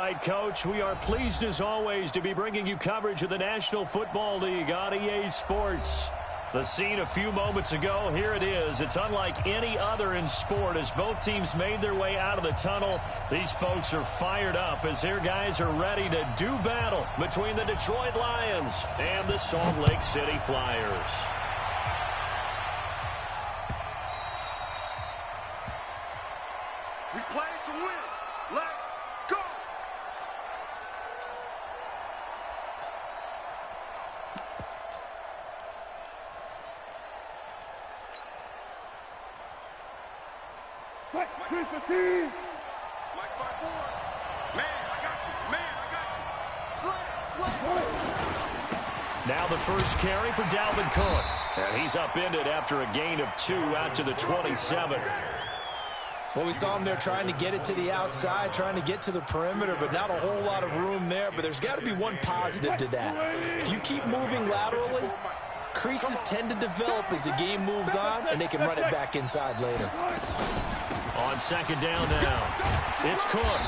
right, Coach. We are pleased, as always, to be bringing you coverage of the National Football League on EA Sports. The scene a few moments ago, here it is. It's unlike any other in sport as both teams made their way out of the tunnel. These folks are fired up as their guys are ready to do battle between the Detroit Lions and the Salt Lake City Flyers. We play to win. Let's go. Mike, 315. Mike, 5-4. Man, I got you. Man, I got you. Slay. Now the first carry for Dalvin Cook. And he's upended after a gain of 2 out to the 27. Well, we saw him there trying to get it to the outside, trying to get to the perimeter, but not a whole lot of room there. But there's got to be one positive to that. If you keep moving laterally, creases tend to develop as the game moves on, and they can run it back inside later. On second down now, it's Cook.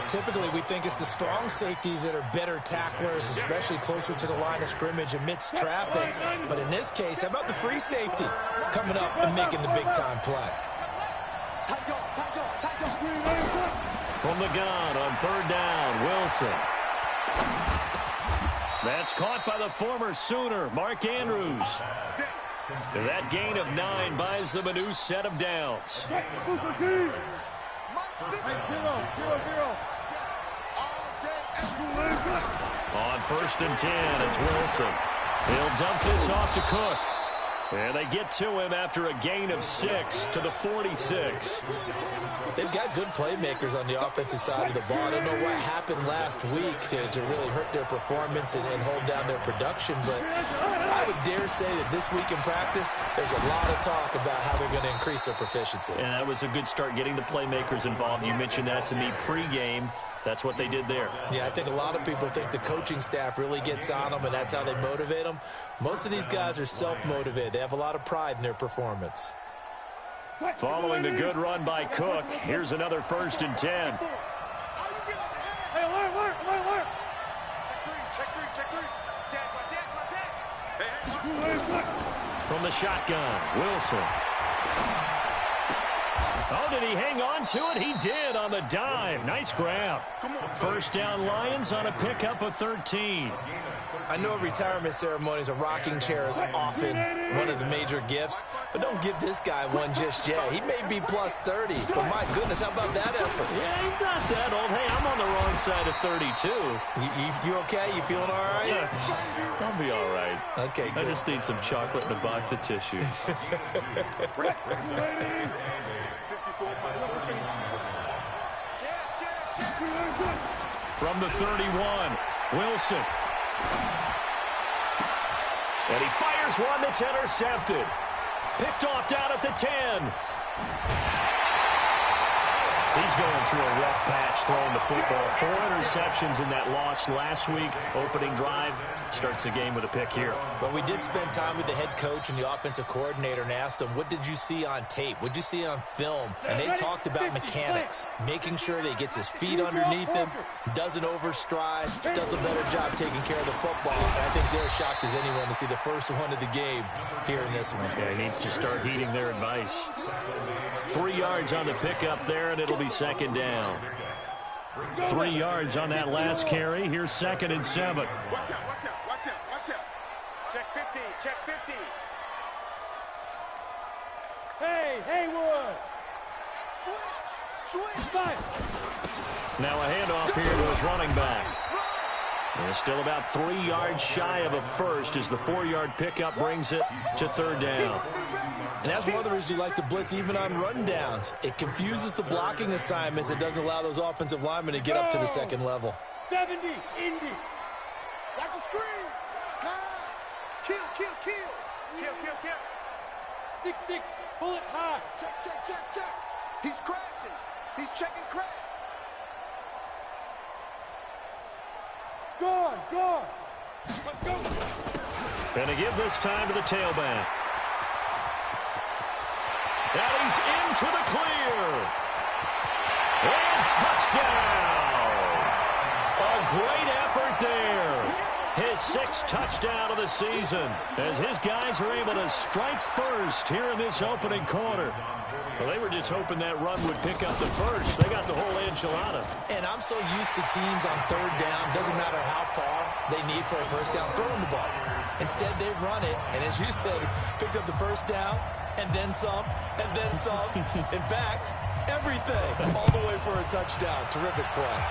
Typically, we think it's the strong safeties that are better tacklers, especially closer to the line of scrimmage amidst traffic. But in this case, how about the free safety coming up and making the big-time play? From the gun on third down, Wilson. That's caught by the former Sooner, Mark Andrews. That gain of 9 buys them a new set of downs. On first and 10, it's Wilson. He'll dump this off to Cook. And they get to him after a gain of 6 to the 46. They've got good playmakers on the offensive side of the ball. I don't know what happened last week to really hurt their performance and hold down their production, but I would dare say that this week in practice, there's a lot of talk about how they're going to increase their proficiency. And that was a good start getting the playmakers involved. You mentioned that to me pregame. That's what they did there. Yeah, I think a lot of people think the coaching staff really gets on them, and that's how they motivate them. Most of these guys are self-motivated. They have a lot of pride in their performance. Following the good run by Cook, here's another first and 10. Hey, alert. Check three. From the shotgun, Wilson. Oh, did he hang on to it? He did on the dive. Nice grab. First down, Lions on a pickup of 13. I know retirement ceremonies, a rocking chair is often one of the major gifts, but don't give this guy one just yet. He may be plus 30, but my goodness, how about that effort? Yeah, he's not that old. Hey, I'm on the wrong side of 32. You okay? You feeling all right? I'll be all right. Okay, good. I just need some chocolate and a box of tissues. From the 31, Wilson. And he fires one that's intercepted. Picked off down at the 10. He's going through a rough patch throwing the football. 4 interceptions in that loss last week. Opening drive starts the game with a pick here. But we did spend time with the head coach and the offensive coordinator and asked him, what did you see on tape? What did you see on film? And they talked about mechanics, making sure that he gets his feet underneath him, doesn't overstride, does a better job taking care of the football. And I think they're shocked as anyone to see the first one of the game here in this one. Yeah, he needs to start heeding their advice. 3 yards on the pickup there, and it'll be second down. 3 yards on that last carry. Here's second and 7. Watch out. Check 50. Hey, Haywood. Switch. Now a handoff here to his running back. And still about 3 yards shy of a first as the 4-yard pickup brings it to third down. And that's one of the reasons you like to blitz even on rundowns. It confuses the blocking assignments. It doesn't allow those offensive linemen to get up to the second level. 70, Indy. Watch the screen. Pass. Kill. 6-6, pull it high. Check. He's crashing. He's checking crash. Gone. Let's go. And to give this time to the tailback. And he's into the clear. And touchdown! A great effort there. His 6th touchdown of the season as his guys are able to strike first here in this opening quarter. Well, they were just hoping that run would pick up the first. They got the whole enchilada. And I'm so used to teams on 3rd down, doesn't matter how far they need for a first down, throwing the ball. Instead, they run it, and as you said, picked up the first down, and then some, and then some. In fact, everything, all the way for a touchdown. Terrific play.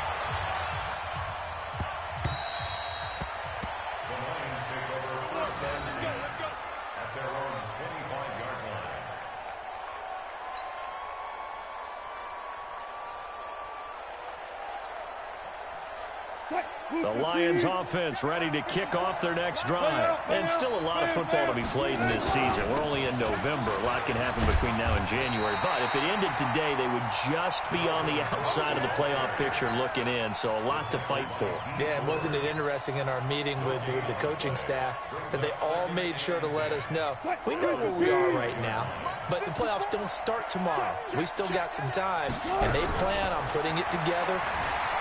The Lions offense ready to kick off their next drive. And still a lot of football to be played in this season. We're only in November. A lot can happen between now and January. But if it ended today, they would just be on the outside of the playoff picture looking in. So a lot to fight for. Yeah, and wasn't it interesting in our meeting with the coaching staff that they all made sure to let us know, we know where we are right now, but the playoffs don't start tomorrow. We still got some time, and they plan on putting it together,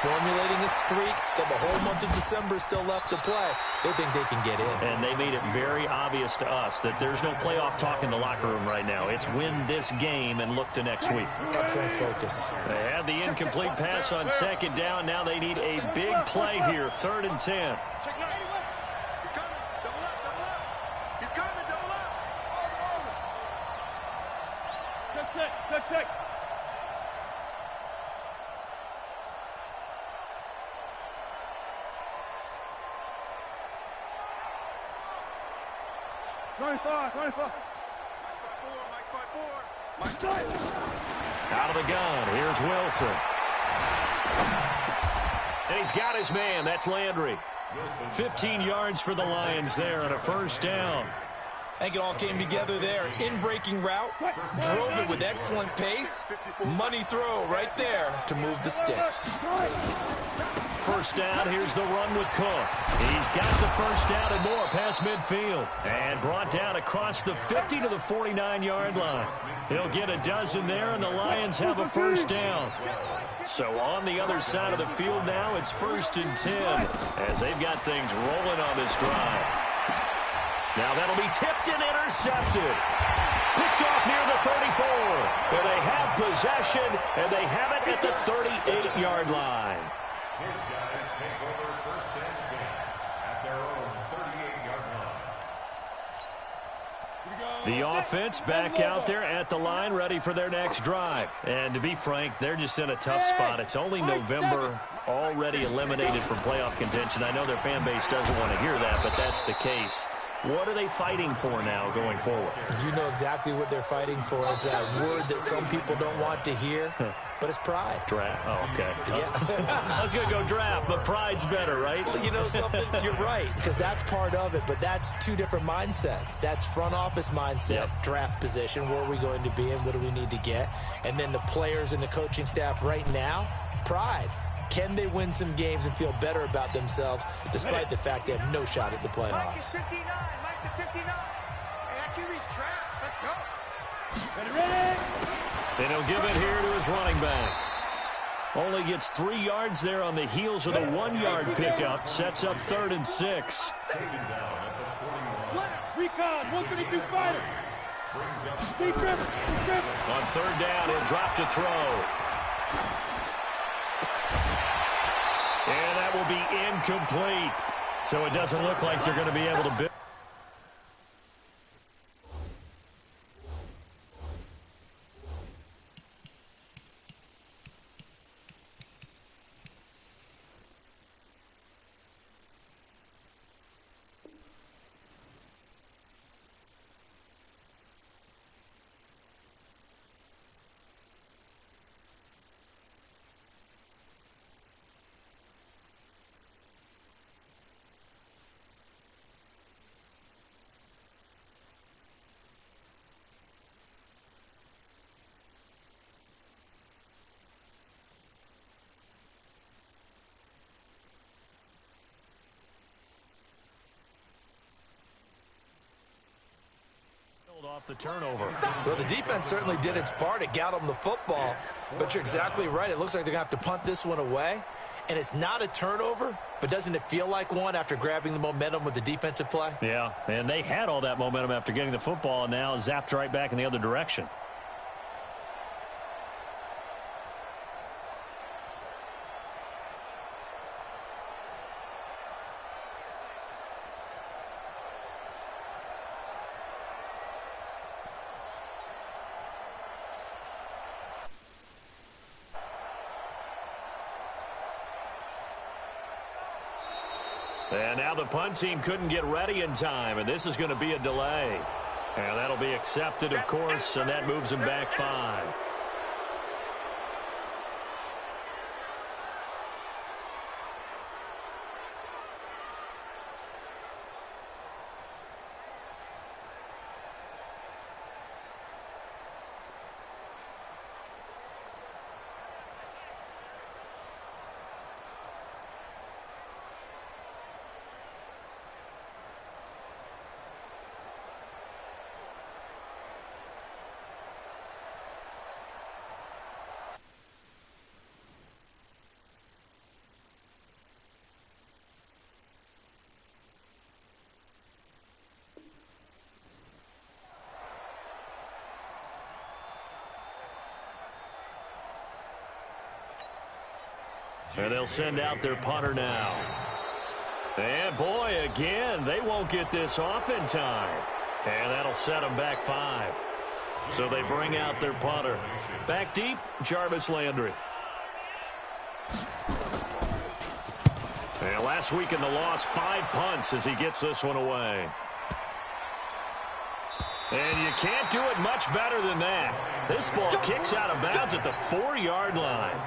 formulating a streak, got the whole month of December still left to play. They think they can get in. And they made it very obvious to us that there's no playoff talk in the locker room right now. It's win this game and look to next week. Excellent focus. They had the incomplete pass on 2nd down. Now they need a big play here, 3rd and 10. Check. 25. Mike 5-4. Out of the gun, here's Wilson. And he's got his man, that's Landry. 15 yards for the Lions there on a first down. I think it all came together there. In-breaking route, drove it with excellent pace. Money throw right there to move the sticks. First down, here's the run with Cook. He's got the first down and more past midfield. And brought down across the 50 to the 49-yard line. He'll get a dozen there, and the Lions have a first down. So on the other side of the field now, it's 1st and 10 as they've got things rolling on this drive. Now that'll be tipped and intercepted. Picked off near the 34. Where they have possession, and they have it at the 38-yard line. His guys take over 1st and 10 at their own 38-yard line. The offense back out there at the line, ready for their next drive. And to be frank, they're just in a tough spot. It's only November, already eliminated from playoff contention. I know their fan base doesn't want to hear that, but that's the case. What are they fighting for now going forward? You know exactly what they're fighting for. Is that word that some people don't want to hear, but it's pride. Draft. Oh, okay. Yeah. I was going to go draft, but pride's better, right? Well, you know something? You're right, because that's part of it, but that's two different mindsets. That's front office mindset, draft position, where are we going to be and what do we need to get? And then the players and the coaching staff right now, pride. Can they win some games and feel better about themselves despite the fact they have no shot at the playoffs? Mike to 59. Hey, I can reach traps. Let's go. Ready? Then he'll give it here to his running back. Only gets 3 yards there on the heels of the 1-yard pickup. Sets up 3rd and 6. Slap. Recon. 132 fighter. Deep dribble. On 3rd down, he'll drop to throw. And that will be incomplete. So it doesn't look like they're going to be able to build. off the turnover. Well, the defense certainly did its part. It got them the football. But you're exactly right. It looks like they're going to have to punt this one away. And it's not a turnover, but doesn't it feel like one after grabbing the momentum with the defensive play? Yeah, and they had all that momentum after getting the football and now zapped right back in the other direction. And now the punt team couldn't get ready in time, and this is going to be a delay. And that'll be accepted, of course, and that moves them back 5. And they'll send out their punter now. And boy, again, they won't get this off in time. And that'll set them back 5. So they bring out their punter. Back deep, Jarvis Landry. And last week in the loss, 5 punts as he gets this one away. And you can't do it much better than that. This ball kicks out of bounds at the 4-yard line.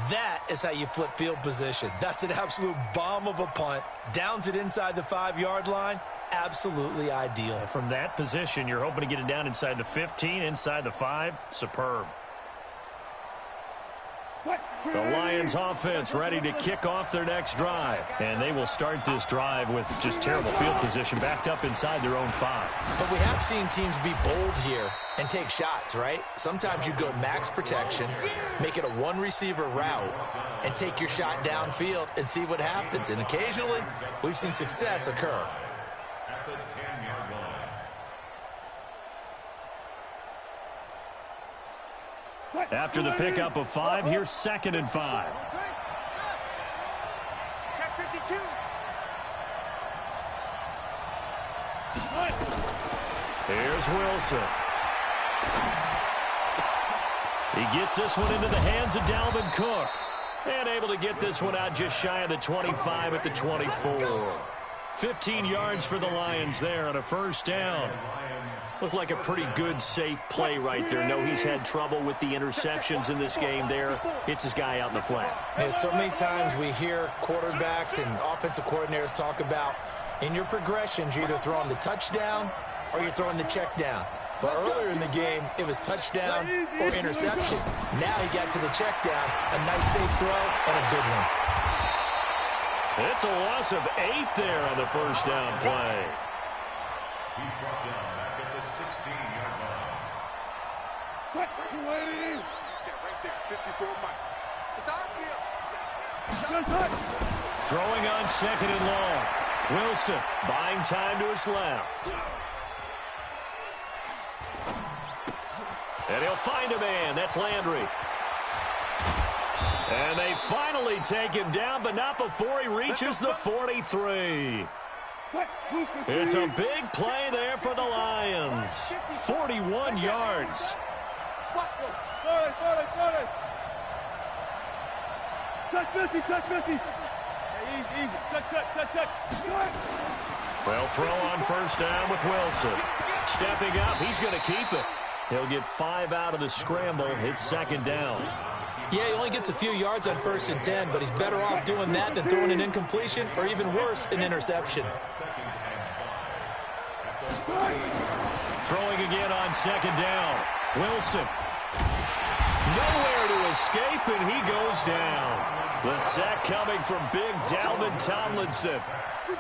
That is how you flip field position. That's an absolute bomb of a punt. Downs it inside the 5-yard line. Absolutely ideal. From that position, you're hoping to get it down inside the 15, inside the 5. Superb. The Lions offense ready to kick off their next drive. And they will start this drive with just terrible field position backed up inside their own 5. But we have seen teams be bold here and take shots, right? Sometimes you go max protection, make it a one-receiver route, and take your shot downfield and see what happens. And occasionally, we've seen success occur. At the 10-yard line. After the pickup of 5, here's 2nd and 5. Check 52. Here's Wilson. He gets this one into the hands of Dalvin Cook. And able to get this one out just shy of the 25 at the 24. 15 yards for the Lions there on a first down. Looked like a pretty good, safe play right there. No, he's had trouble with the interceptions in this game there. Hits his guy out in the flat. Yeah, so many times we hear quarterbacks and offensive coordinators talk about in your progressions, you're either throwing the touchdown or you're throwing the check down. But earlier in the game, it was touchdown or interception. Now he got to the check down, a nice safe throw, and a good one. It's a loss of 8 there on the first down play. He's brought down back at the 16-yard line. What? Yeah, right there. 54 Mike. It's our kill. Throwing on 2nd and long. Wilson buying time to his left. And he'll find a man. That's Landry. And they finally take him down, but not before he reaches the 43. It's a big play there for the Lions. 41 yards. Well, throw on first down with Wilson. Stepping up, he's going to keep it. He'll get 5 out of the scramble. It's 2nd down. Yeah, he only gets a few yards on 1st and 10, but he's better off doing that than throwing an incompletion or even worse, an interception. Throwing again on 2nd down. Wilson. Nowhere to his escape, and he goes down. The sack coming from big Dalvin Tomlinson.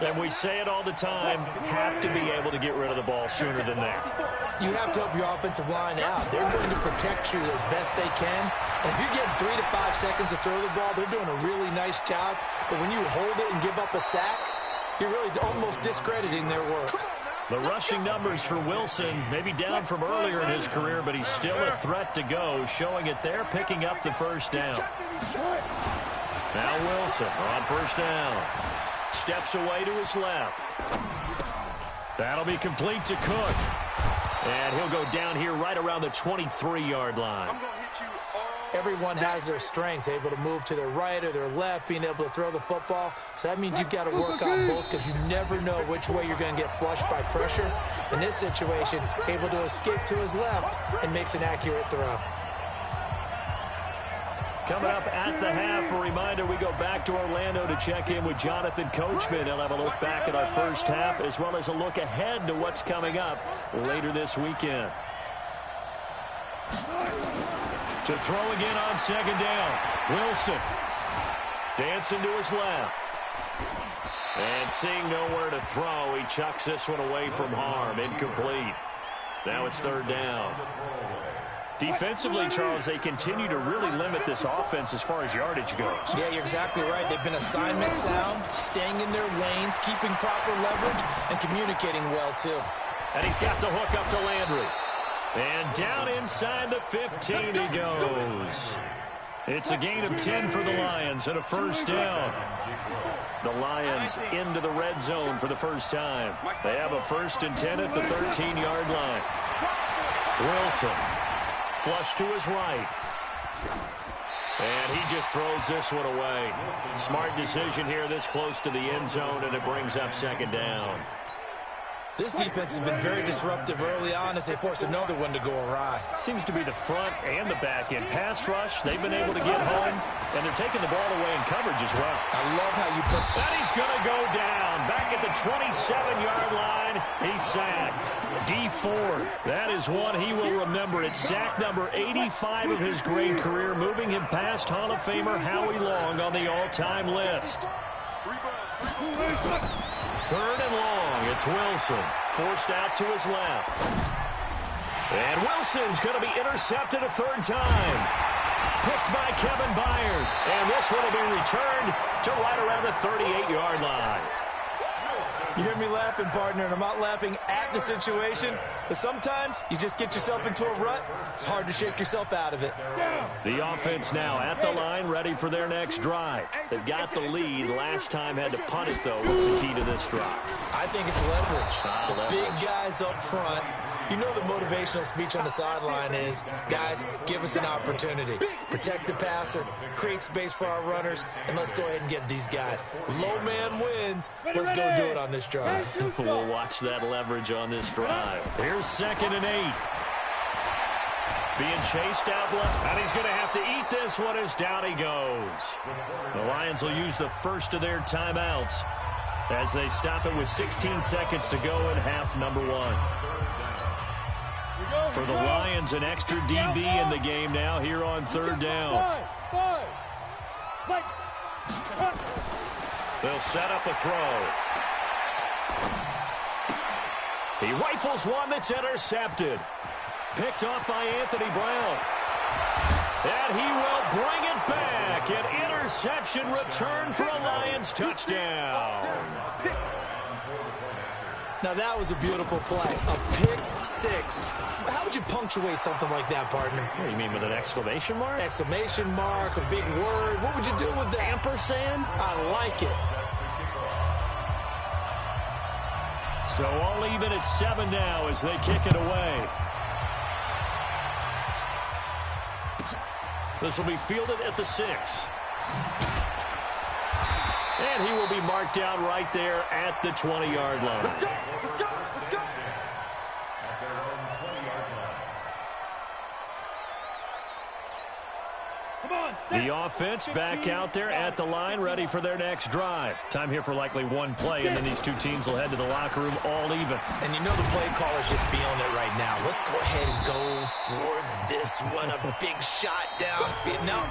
And we say it all the time, have to be able to get rid of the ball sooner than that. You have to help your offensive line out. They're going to protect you as best they can. And if you're getting 3 to 5 seconds to throw the ball, they're doing a really nice job. But when you hold it and give up a sack, you're really almost discrediting their work. The rushing numbers for Wilson, maybe down from earlier in his career, but he's still a threat to go, showing it there, picking up the first down. Now Wilson on first down. Steps away to his left. That'll be complete to Cook. And he'll go down here right around the 23-yard line. I'm going to hit you all. Everyone has their strengths, able to move to their right or their left, being able to throw the football. So that means you've got to work on both because you never know which way you're going to get flushed by pressure. In this situation, able to escape to his left and makes an accurate throw. Coming up at the half, a reminder, we go back to Orlando to check in with Jonathan Coachman. He'll have a look back at our first half as well as a look ahead to what's coming up later this weekend. To throw again on second down. Wilson dancing to his left. And seeing nowhere to throw, he chucks this one away from harm. Incomplete. Now it's third down. Defensively, Charles, they continue to really limit this offense as far as yardage goes. Yeah, you're exactly right. They've been assignment sound, staying in their lanes, keeping proper leverage, and communicating well, too. And he's got the hook up to Landry. And down inside the 15 he goes. It's a gain of 10 for the Lions and a first down. The Lions into the red zone for the first time. They have a 1st and 10 at the 13-yard line. Wilson. Flush to his right. And he just throws this one away. Smart decision here this close to the end zone, and it brings up second down. This defense has been very disruptive early on as they force another one to go awry. Seems to be the front and the back end. Pass rush, they've been able to get home, and they're taking the ball away in coverage as well. I love how you put... And he's going to go down. Back at the 27-yard line, he's sacked. Dee Ford, that is one he will remember. It's sack number 85 of his great career, moving him past Hall of Famer Howie Long on the all-time list. Third and long, it's Wilson, forced out to his left. And Wilson's going to be intercepted a third time. Picked by Kevin Byard. And this one will be returned to right around the 38-yard line. You hear me laughing, partner, and I'm not laughing at the situation, but sometimes you just get yourself into a rut. It's hard to shake yourself out of it. The offense now at the line, ready for their next drive. They've got the lead. Last time had to punt it, though. What's the key to this drive? I think it's leverage. The big guys up front. You know the motivational speech on the sideline is, guys, give us an opportunity. Protect the passer, create space for our runners, and let's go ahead and get these guys. Low man wins. Let's go do it on this drive. We'll watch that leverage on this drive. Here's 2nd and 8. Being chased out left, and he's going to have to eat this one as down he goes. The Lions will use the first of their timeouts as they stop it with 16 seconds to go in half number 1. For the Lions, an extra DB in the game now here on third down. They'll set up a throw. He rifles one that's intercepted. Picked off by Anthony Brown. And he will bring it back. An interception return for a Lions touchdown. Now that was a beautiful play. A pick six. How would you punctuate something like that, partner? What do you mean, with an exclamation mark? Exclamation mark, a big word. What would you do with that? Ampersand? I like it. So all even at 7 now as they kick it away. This will be fielded at the 6. And he will be marked down right there at the 20-yard line. Let's go! Let's go! Let's go! At their own 20-yard line. Come on, The offense back out there at the line, ready for their next drive. Time here for likely one play, and then these two teams will head to the locker room all even. And you know the play caller's just feeling it right now. Let's go ahead and go for this one. A big shot down. No.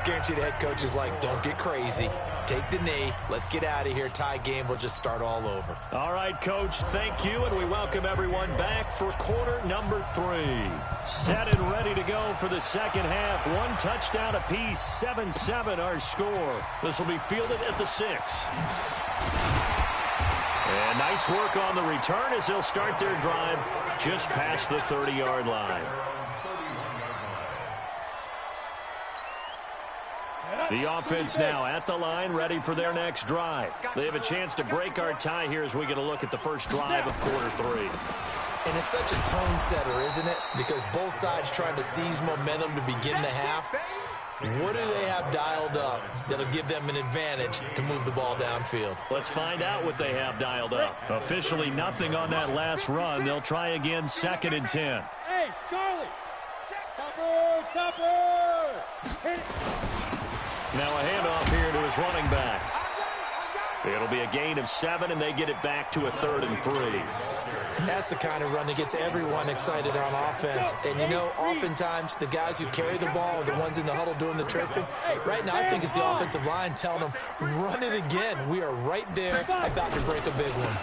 Guarantee the head coach is like, don't get crazy. Take the knee. Let's get out of here. Tie game will just start all over. All right, Coach, thank you, and we welcome everyone back for quarter number 3. Set and ready to go for the second half. One touchdown apiece, 7-7 our score. This will be fielded at the 6. And nice work on the return as they'll start their drive just past the 30-yard line. The offense now at the line, ready for their next drive. They have a chance to break our tie here as we get a look at the first drive of quarter 3. And it's such a tone setter, isn't it? Because both sides trying to seize momentum to begin the half. What do they have dialed up that'll give them an advantage to move the ball downfield? Let's find out what they have dialed up. Officially nothing on that last run. They'll try again, 2nd and 10. Hey, Charlie! Topper! Hit it! Now a handoff here to his running back. It'll be a gain of 7, and they get it back to a 3rd and 3. And that's the kind of run that gets everyone excited on offense. And, you know, oftentimes the guys who carry the ball are the ones in the huddle doing the chirping. Right now, I think it's the offensive line telling them, run it again. We are right there about to break a big one.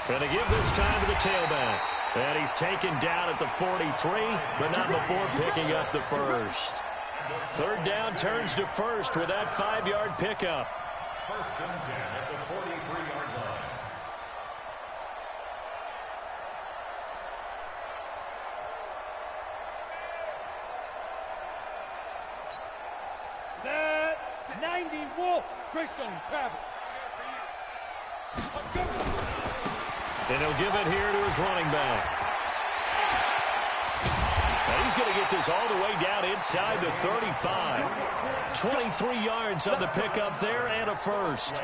Going to give this time to the tailback. And he's taken down at the 43, but not before picking up the first. 3rd down turns to 1st with that 5-yard pickup. 1st and 10 at the 43-yard line. Set 90 Wolf. Greystone Travis. And he'll give it here to his running back. Now he's going to get this all the way down inside the 35. 23 yards on the pickup there and a first.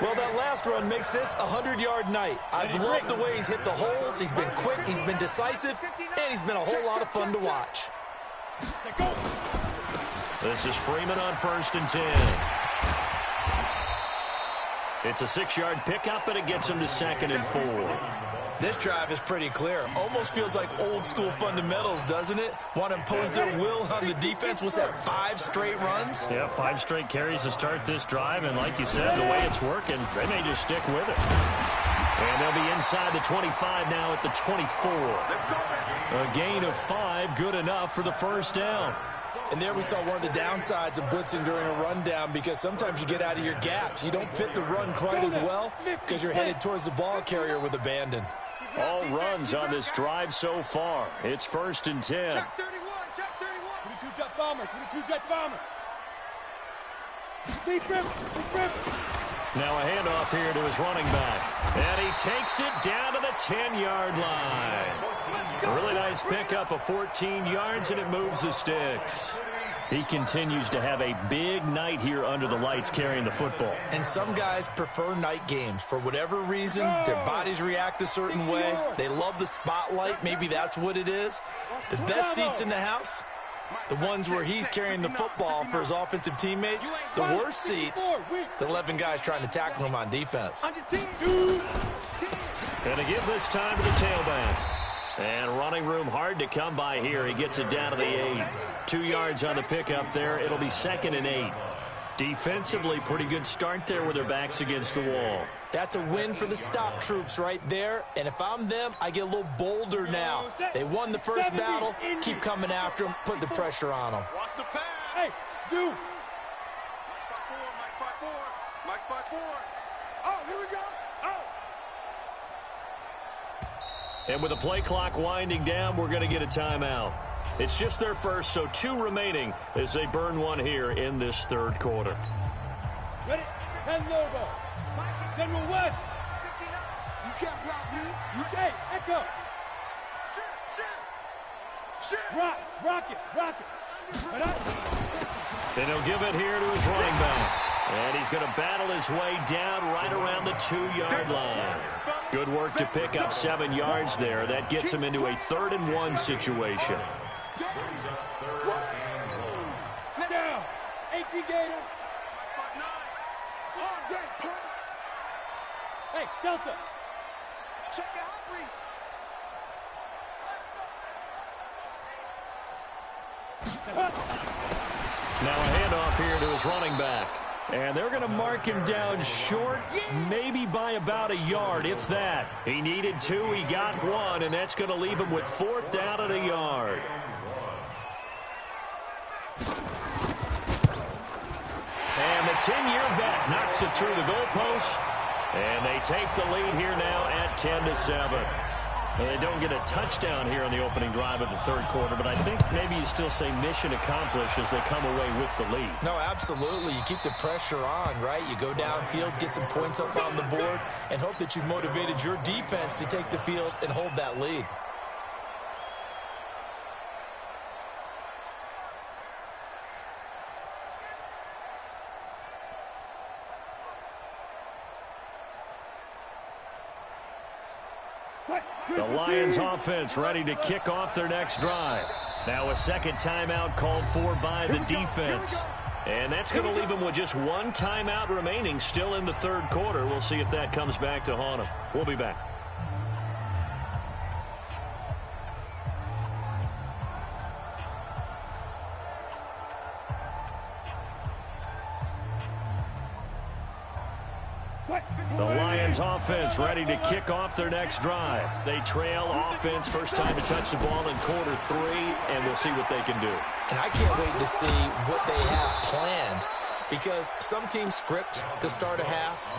Well, that last run makes this a 100-yard night. I've loved the way he's hit the holes. He's been quick, he's been decisive, and he's been a whole lot of fun to watch. This is Freeman on 1st and 10. It's a 6-yard pickup, and it gets him to 2nd and 4. This drive is pretty clear. Almost feels like old-school fundamentals, doesn't it? Want to impose their will on the defense. What's that, 5 straight runs? Yeah, 5 straight carries to start this drive, and like you said, the way it's working, they may just stick with it. And they'll be inside the 25 now at the 24. A gain of 5, good enough for the first down. And there we saw one of the downsides of blitzing during a rundown, because sometimes you get out of your gaps. You don't fit the run quite as well because you're headed towards the ball carrier with abandon. All runs on this drive so far. It's 1st and 10. Check 31, check 31. 22 Jet Bomber, 22 Jet Bomber. Deep rip. Now a handoff here to his running back. And he takes it down to the 10-yard line. A really nice pickup of 14 yards, and it moves the sticks. He continues to have a big night here under the lights carrying the football. And some guys prefer night games. For whatever reason, their bodies react a certain way. They love the spotlight. Maybe that's what it is. The best seats in the house, the ones where he's carrying the football for his offensive teammates. The worst seats, the 11 guys trying to tackle him on defense. And to give this time to the tailback. And running room hard to come by here. He gets it down to the 8. 2 yards on the pickup there. It'll be 2nd and 8. Defensively, pretty good start there with their backs against the wall. That's a win for the stop troops right there. And if I'm them, I get a little bolder now. They won the first battle. Keep coming after them. Put the pressure on them. Watch the pass. Hey, you. Mike 5-4. Oh, here we go. Oh. And with the play clock winding down, we're going to get a timeout. It's just their first, so 2 remaining as they burn one here in this 3rd quarter. Ready? 10 logo. General West. You can't block me. You can't. Hey, Echo. Shit. Rock it. Right up. Then he'll give it here to his running back. And he's going to battle his way down right around the 2-yard line. Good work to pick up 7 yards there. That gets him into a 3rd and 1 situation. Down. you, Gator. Front 9. Oh, yeah, punt. Hey, Delta. Check your hot read. Now a handoff here to his running back. And they're going to mark him down short, maybe by about a yard, if that. He needed 2, he got 1, and that's going to leave him with 4th down and a yard. And the 10-year vet knocks it through the goalpost. And they take the lead here now at 10-7. They don't get a touchdown here on the opening drive of the third quarter, but I think maybe you still say mission accomplished as they come away with the lead. No, absolutely. You keep the pressure on, right? You go downfield, get some points up on the board, and hope that you've motivated your defense to take the field and hold that lead. The Lions offense ready to kick off their next drive. Now a second timeout called for by the defense. And that's going to leave them with just 1 timeout remaining still in the third quarter. We'll see if that comes back to haunt them. We'll be back. The Lions offense ready to kick off their next drive. They trail offense, first time to touch the ball in quarter 3, and we'll see what they can do. And I can't wait to see what they have planned, because some teams script to start a half.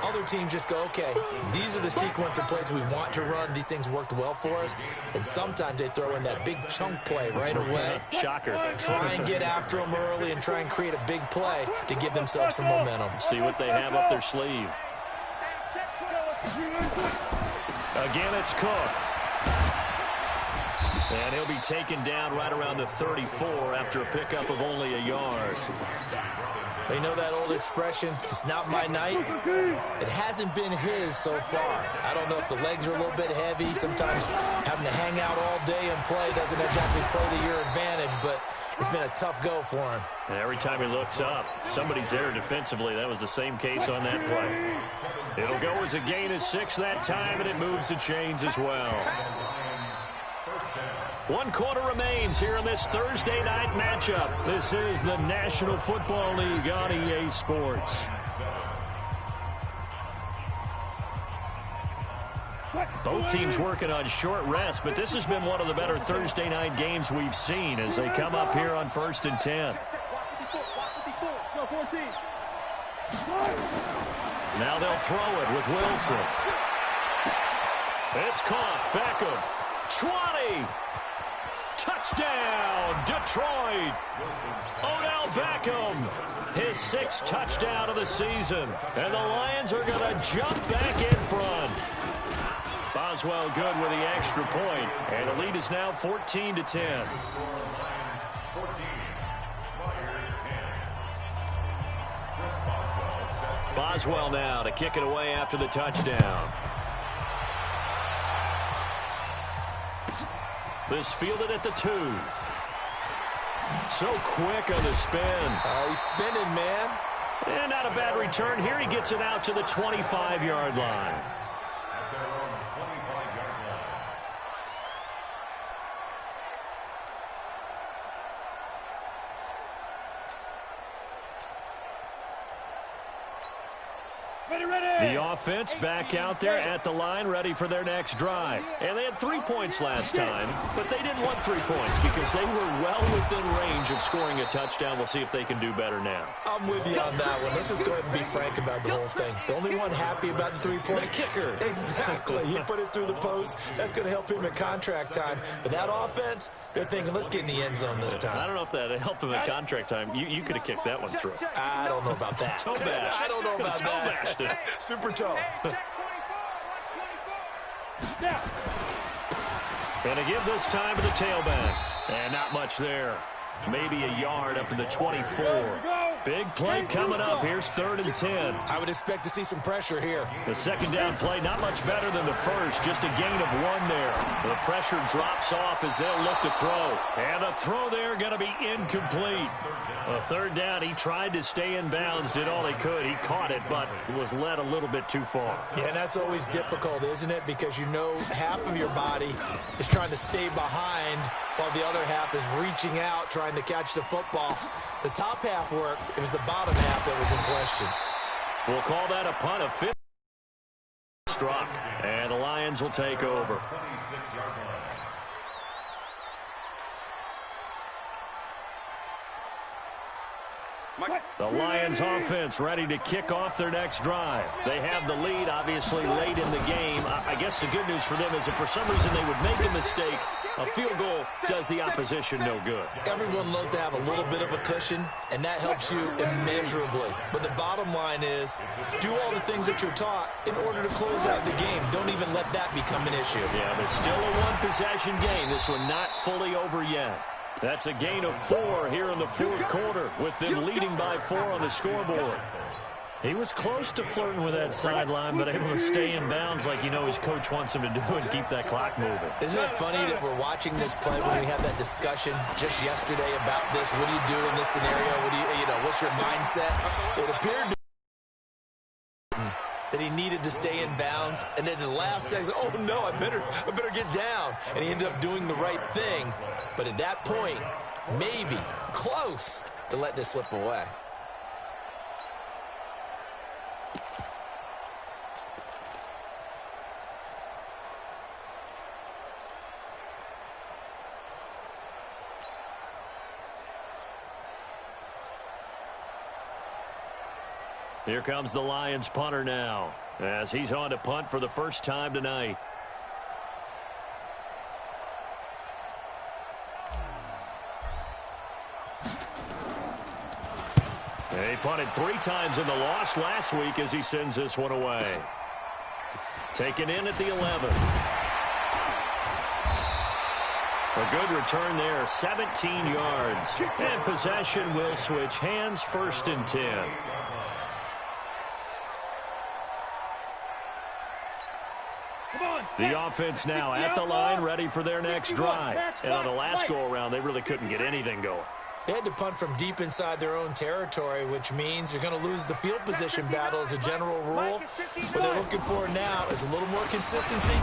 Other teams just go, okay, these are the sequence of plays we want to run. These things worked well for us. And sometimes they throw in that big chunk play right away. Shocker. Try and get after them early and try and create a big play to give themselves some momentum. See what they have up their sleeve. Again, it's Cook. And he'll be taken down right around the 34 after a pickup of only a yard. You know that old expression, it's not my night? It hasn't been his so far. I don't know if the legs are a little bit heavy. Sometimes having to hang out all day and play doesn't exactly play to your advantage, but it's been a tough go for him. And every time he looks up, somebody's there defensively. That was the same case on that play. It'll go as a gain of 6 that time, and it moves the chains as well. 1 quarter remains here in this Thursday night matchup. This is the National Football League on EA Sports. Both teams working on short rest, but this has been one of the better Thursday night games we've seen as they come up here on 1st and 10. Now they'll throw it with Wilson. It's caught. Beckham. 20. Touchdown, Detroit. Odell Beckham, his 6th touchdown of the season. And the Lions are going to jump back in front. Boswell good with the extra point. And the lead is now 14-10. Boswell now to kick it away after the touchdown. This fielded at the 2. So quick on the spin. He's spinning, man. And not a bad return here. He gets it out to the 25-yard line. The offense back out there at the line, ready for their next drive. And they had 3 points last time, but they didn't want 3 points because they were well within range of scoring a touchdown. We'll see if they can do better now. I'm with you on that one. Let's just go ahead and be frank about the whole thing. The only one happy about the 3-point? The kicker. Exactly. He put it through the post. That's going to help him at contract time. But that offense, they're thinking, let's get in the end zone this time. I don't know if that helped him at contract time. You could have kicked that one through. I don't know about that. Toe bash. I don't know about Toe that. bashed it. Super toe. And to give this time to the tailback. And not much there. Maybe a yard up to the 24. Big play coming up. Here's 3rd and 10. I would expect to see some pressure here. The second down play, not much better than the first. Just a gain of 1 there. The pressure drops off as they'll look to throw. And the throw there going to be incomplete. A 3rd down, he tried to stay in bounds, did all he could. He caught it, but was led a little bit too far. Yeah, and that's always difficult, isn't it? Because you know half of your body is trying to stay behind while the other half is reaching out, trying to catch the football. The top half worked. It was the bottom half that was in question. We'll call that a punt of 50. Struck, and the Lions will take over. The Lions offense ready to kick off their next drive. They have the lead, obviously, late in the game. I guess the good news for them is if for some reason they would make a mistake, a field goal does the opposition no good. Everyone loves to have a little bit of a cushion, and that helps you immeasurably. But the bottom line is, do all the things that you're taught in order to close out the game. Don't even let that become an issue. Yeah, but still a one-possession game. This one not fully over yet. That's a gain of 4 here in the 4th quarter, with them leading by 4 on the scoreboard. He was close to flirting with that sideline, but able to stay in bounds like you know his coach wants him to do and keep that clock moving. Isn't it funny that we're watching this play when we had that discussion just yesterday about this? What do you do in this scenario? What do you know, what's your mindset? It appeared to that he needed to stay in bounds, and then the last second, oh no, I better get down. And he ended up doing the right thing. But at that point, maybe close to letting it slip away. Here comes the Lions punter now, as he's on to punt for the first time tonight. He punted 3 times in the loss last week as he sends this one away. Taken in at the 11. A good return there, 17 yards. And possession will switch hands, 1st and 10. The offense now at the line, ready for their next drive. And on the last go-around, they really couldn't get anything going. They had to punt from deep inside their own territory, which means you're going to lose the field position battle as a general rule. What they're looking for now is a little more consistency,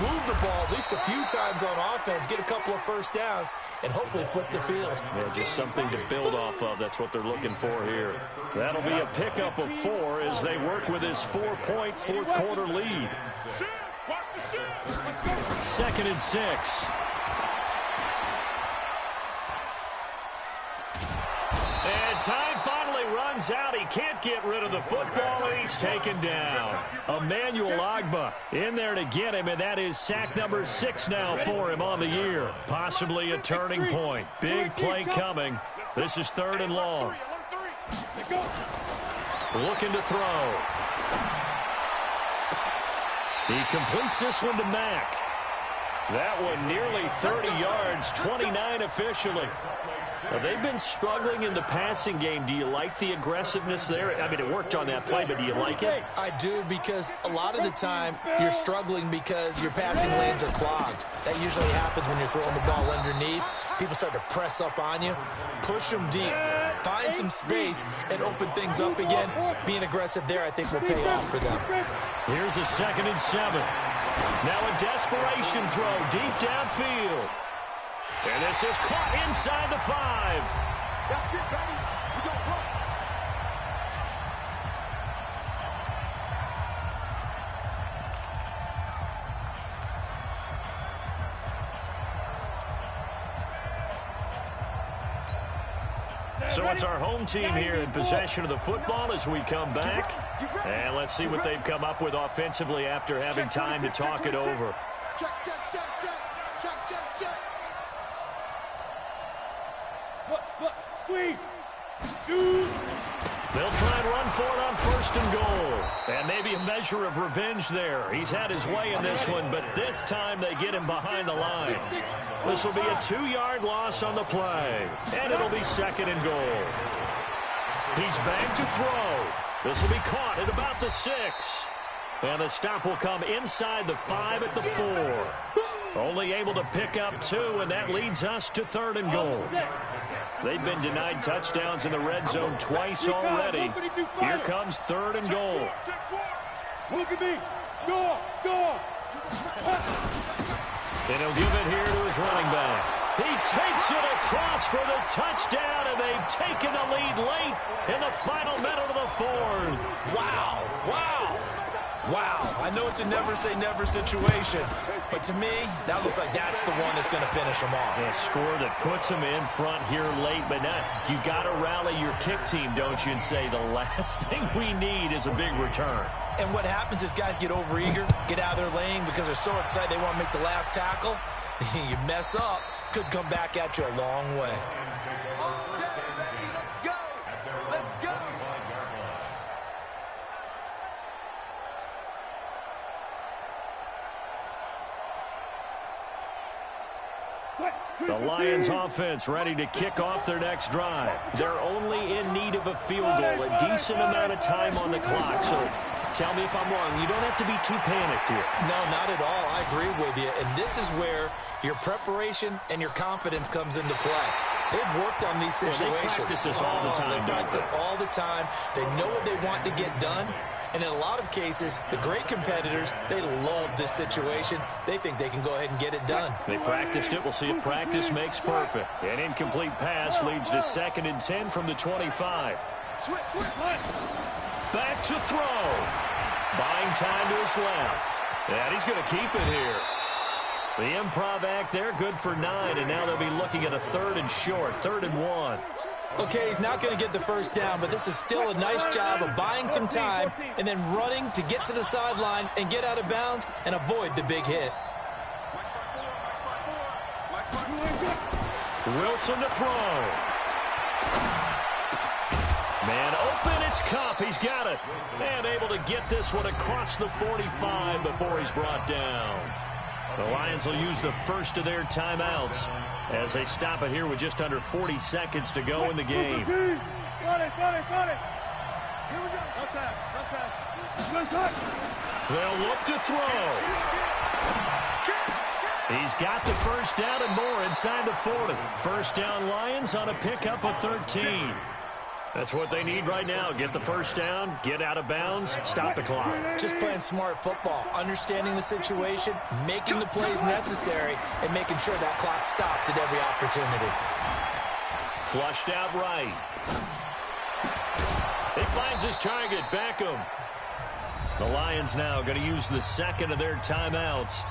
move the ball at least a few times on offense, get a couple of first downs, and hopefully flip the field. Yeah, just something to build off of. That's what they're looking for here. That'll be a pickup of 4 as they work with his 4-point 4th quarter lead. 2nd and 6. And time finally runs out. He can't get rid of the football, and he's taken down. Emmanuel Ogbah in there to get him, and that is sack number 6 now for him on the year. Possibly a turning point. Big play coming. This is 3rd and long. Looking to throw. He completes this one to Mack. That one nearly 30 yards, 29 officially. Now, they've been struggling in the passing game. Do you like the aggressiveness there? I mean, it worked on that play, but do you like it? I do, because a lot of the time you're struggling because your passing lanes are clogged. That usually happens when you're throwing the ball underneath. People start to press up on you. Push them deep. Find some space and open things up again. Being aggressive there, I think, will pay off for them. Here's a 2nd and 7. Now a desperation throw deep downfield. And this is caught inside the 5. That's it, baby. We don't run. So it's our home team here in possession of the football as we come back. And let's see what they've come up with offensively after having time to talk it over. Check, check, check, check. Check, check, check. Look, squeeze. Shoot. They'll try and run for it on 1st and goal. And maybe a measure of revenge there. He's had his way in this one, but this time they get him behind the line. This will be a 2-yard loss on the play. And it'll be 2nd and goal. He's back to throw. This will be caught at about the 6. And the stop will come inside the 5 at the 4. Only able to pick up 2, and that leads us to 3rd and goal. They've been denied touchdowns in the red zone twice already. Here comes 3rd and goal. Look at me. Go. And he'll give it here to his running back. He takes it across for the touchdown, and they've taken the lead late in the final minute of the 4th. Wow. I know it's a never-say-never situation, but to me, that looks like that's the one that's going to finish them off. A score that puts them in front here late, but now you got to rally your kick team, don't you, and say the last thing we need is a big return. And what happens is guys get overeager, get out of their lane because they're so excited they want to make the last tackle. You mess up, could come back at you a long way. The Lions offense ready to kick off their next drive. They're only in need of a field goal, a decent amount of time on the clock. So tell me if I'm wrong. You don't have to be too panicked here. No, not at all. I agree with you. And this is where your preparation and your confidence comes into play. They've worked on these situations. They practice this all the time. They practice it all the time. They know what they want to get done. And in a lot of cases, the great competitors, they love this situation. They think they can go ahead and get it done. They practiced it. We'll see if practice makes perfect. An incomplete pass leads to 2nd and 10 from the 25. Back to throw. Buying time to his left. And he's going to keep it here. The improv act there, good for 9, and now they'll be looking at a 3rd and short, 3rd and 1. Okay, he's not going to get the first down, but this is still a nice job of buying some time and then running to get to the sideline and get out of bounds and avoid the big hit. Wilson to throw. Man open, it's Kupp. He's got it. And able to get this one across the 45 before he's brought down. The Lions will use the first of their timeouts as they stop it here with just under 40 seconds to go in the game. Got it. Here we go. Up pass. They'll look to throw. He's got the first down and more inside the 40. First down Lions on a pickup of 13. That's what they need right now. Get the first down, get out of bounds, stop the clock. Just playing smart football, understanding the situation, making the plays necessary, and making sure that clock stops at every opportunity. Flushed out right. He finds his target, Beckham. The Lions now going to use the second of their timeouts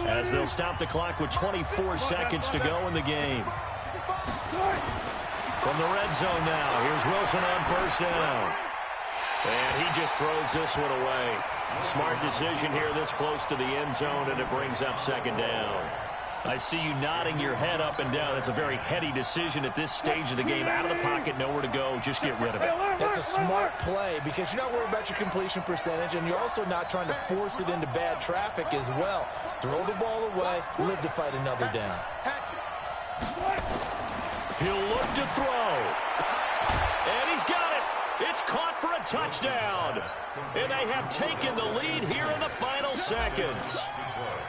as they'll stop the clock with 24 seconds to go in the game. From the red zone now, here's Wilson on first down. And he just throws this one away. Smart decision here this close to the end zone, and it brings up 2nd down. I see you nodding your head up and down. It's a very heady decision at this stage of the game. Out of the pocket, nowhere to go. Just get rid of it. That's a smart play because you're not worried about your completion percentage, and you're also not trying to force it into bad traffic as well. Throw the ball away, live to fight another down. He'll look to throw. And he's got it. It's caught for a touchdown. And they have taken the lead here in the final seconds.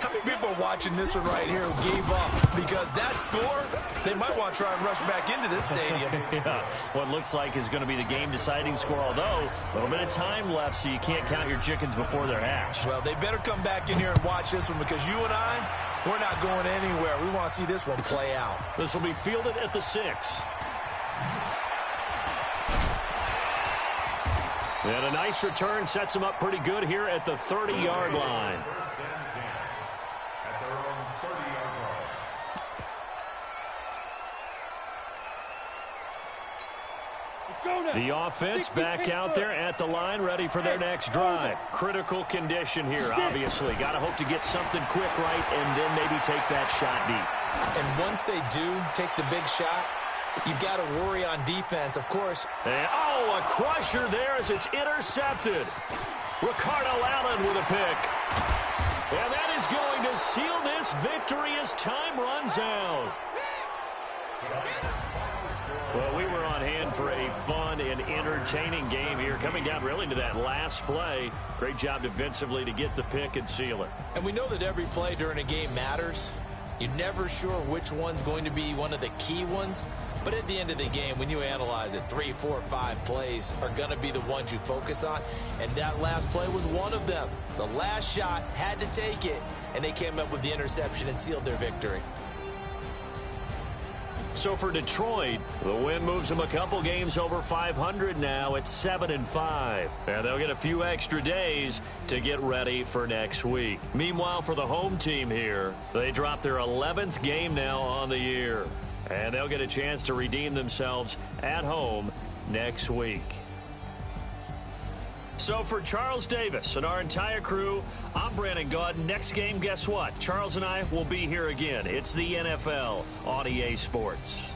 How many people are watching this one right here who gave up? Because that score, they might want to try and rush back into this stadium. Yeah, what looks like is going to be the game-deciding score, although a little bit of time left, so you can't count your chickens before they're hatched. Well, they better come back in here and watch this one because you and I, we're not going anywhere. We want to see this one play out. This will be fielded at the 6. And a nice return sets him up pretty good here at the 30-yard line. The offense back out there at the line, ready for their next drive. Critical condition here, obviously. Got to hope to get something quick right and then maybe take that shot deep. And once they do take the big shot, you've got to worry on defense, of course. And, oh, a crusher there as it's intercepted. Ricardo Allen with a pick. And that is going to seal this victory as time runs out. Well, we were on hand for a fun and entertaining game here. Coming down really to that last play. Great job defensively to get the pick and seal it. And we know that every play during a game matters. You're never sure which one's going to be one of the key ones. But at the end of the game, when you analyze it, 3, 4, 5 plays are going to be the ones you focus on. And that last play was one of them. The last shot had to take it, and they came up with the interception and sealed their victory. So for Detroit, the win moves them a couple games over 500 now at 7-5. And they'll get a few extra days to get ready for next week. Meanwhile, for the home team here, they drop their 11th game now on the year. And they'll get a chance to redeem themselves at home next week. So for Charles Davis and our entire crew, I'm Brandon Gaudin. Next game, guess what? Charles and I will be here again. It's the NFL on EA Sports.